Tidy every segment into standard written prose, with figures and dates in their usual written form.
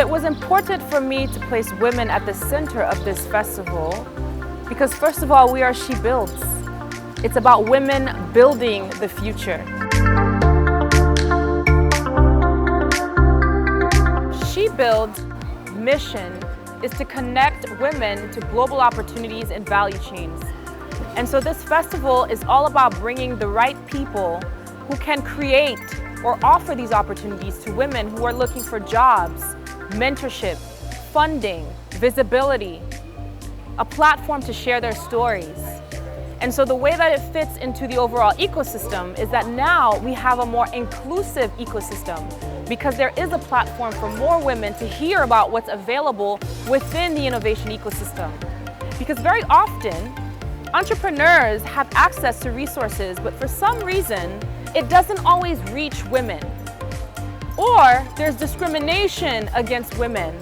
it was important for me to place women at the center of this festival because first of all, we are She Builds. It's about women building the future. She Builds' mission is to connect women to global opportunities and value chains. And so this festival is all about bringing the right people who can create or offer these opportunities to women who are looking for jobs, mentorship, funding, visibility, a platform to share their stories. And so the way that it fits into the overall ecosystem is that now we have a more inclusive ecosystem because there is a platform for more women to hear about what's available within the innovation ecosystem. Because very often, entrepreneurs have access to resources, but for some reason, it doesn't always reach women. Or there's discrimination against women.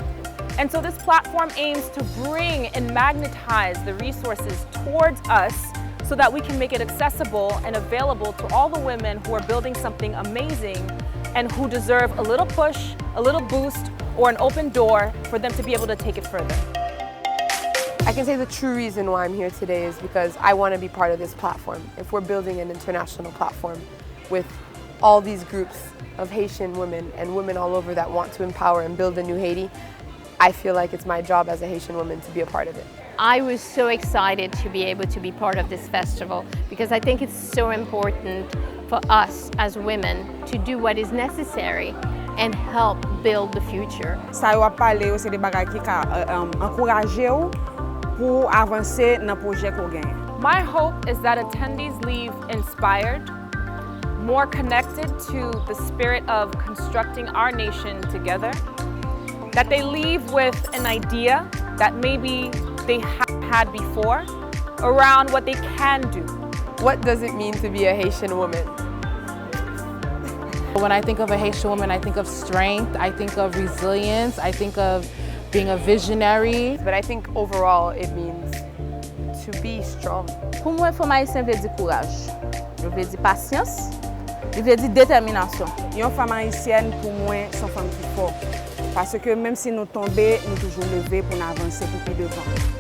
And so this platform aims to bring and magnetize the resources towards us so that we can make it accessible and available to all the women who are building something amazing and who deserve a little push, a little boost, or an open door for them to be able to take it further. I can say the true reason why I'm here today is because I want to be part of this platform. If we're building an international platform with all these groups of Haitian women and women all over that want to empower and build a new Haiti, I feel like it's my job as a Haitian woman to be a part of it. I was so excited to be able to be part of this festival because I think it's so important for us as women to do what is necessary and help build the future. Ça yo a parlé c'est des bagages qui ka encourager ou pour avancer dans projet qu'on gagne. My hope is that attendees leave inspired, more connected to the spirit of constructing our nation together, that they leave with an idea that maybe they had before around what they can do. What does it mean to be a Haitian woman? When I think of a Haitian woman, I think of strength, I think of resilience, I think of being a visionary. But I think overall it means to be strong. Pour moi, femme haïtienne veut dire courage, veut dire patience, veut dire détermination. Une femme haïtienne pour moi, c'est une femme qui est forte. Parce que même si nous tombons, nous toujours lever pour avancer pour plus devant.